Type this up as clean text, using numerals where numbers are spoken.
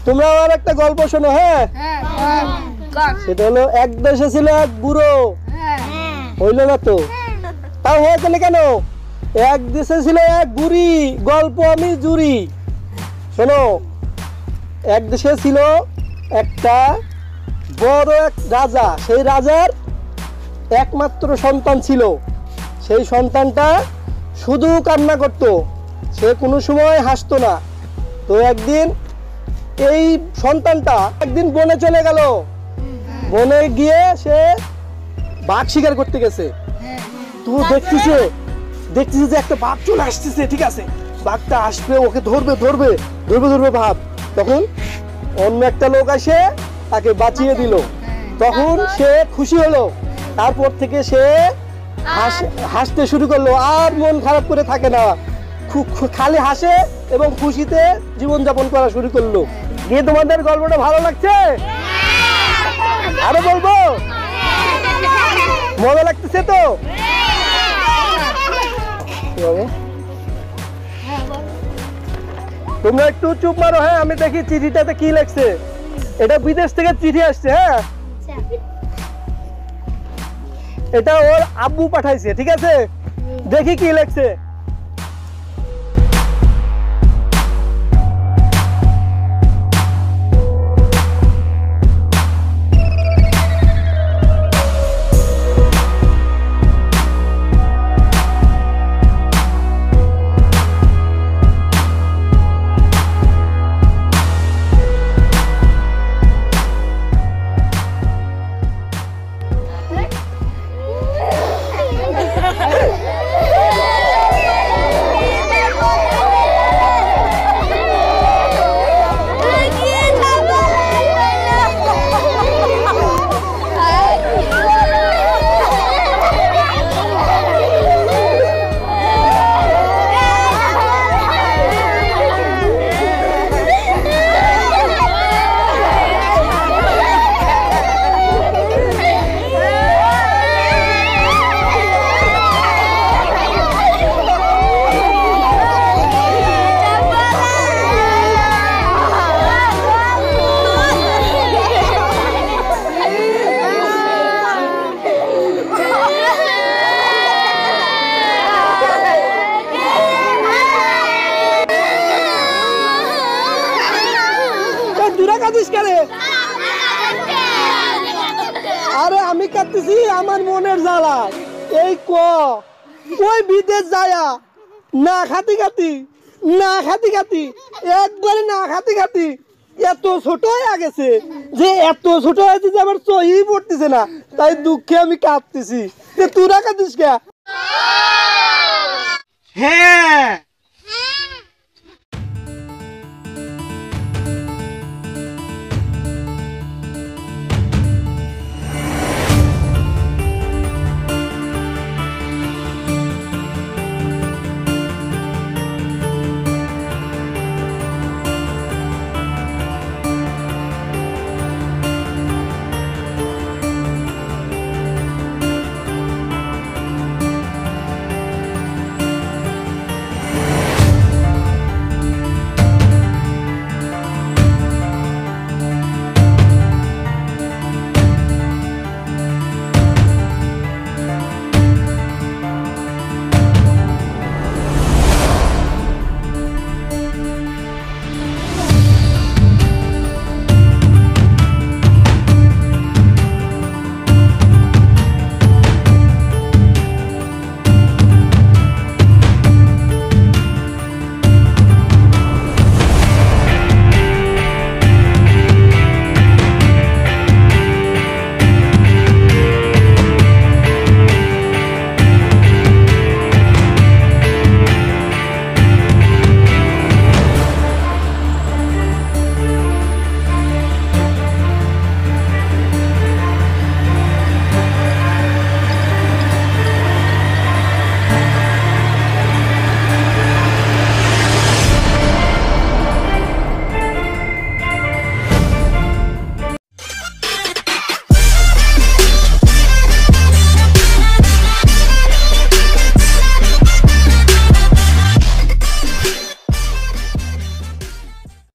তোমরা আমার একটা গল্প শোনো। হ্যাঁ, সেটা হলো এক দেশে ছিল এক বুড়ো। হইলো না তো? তাও হয়েছে কেন? এক দেশে ছিল এক বুড়ি, গল্প আমি জুড়ি। শোনো, এক দেশে ছিল একটা বড় এক রাজা। সেই রাজার একমাত্র সন্তান ছিল। সেই সন্তানটা শুধু কান্না করত, সে কোনো সময় হাসতো না। তো একদিন এই সন্তানটা একদিন বনে চলে গেল। বনে গিয়ে সে বাঘ শিকার করতে গেছে। তো দেখতেছে যে একটা বাঘ চলে আসতেছে। ঠিক আছে, বাঘটা আসবে, ওকে ধরবে ভাব। তখন অন্য একটা লোক এসে তাকে বাঁচিয়ে দিল। তখন সে খুশি হলো। তারপর থেকে সে হাসতে শুরু করলো, আর মন খারাপ করে থাকে না, খালি হাসে এবং খুশিতে জীবনযাপন করা শুরু করলো। গিয়ে তোমাদের গল্পটা ভালো লাগছে? আরো বলবো? মজা লাগতেছে তো? তোমরা একটু চুপ মারো। হ্যাঁ, আমি দেখি চিঠিটাতে কি লেখছে। এটা বিদেশ থেকে চিঠি আসছে। হ্যাঁ, এটা ওর আব্বু পাঠাইছে। ঠিক আছে, দেখি কি লেখছে। আরে আমি কাঁদতেছি আমার মনের জ্বালা। এই ওই বিদেশ যায়া না খাতি একবারে না খাতি এত ছোট হয়ে গেছে যে আমার চোখই পড়তেছে না। তাই দুঃখে আমি কাঁদতেছি। তোরা কাঁদিস কে? হ্যাঁ,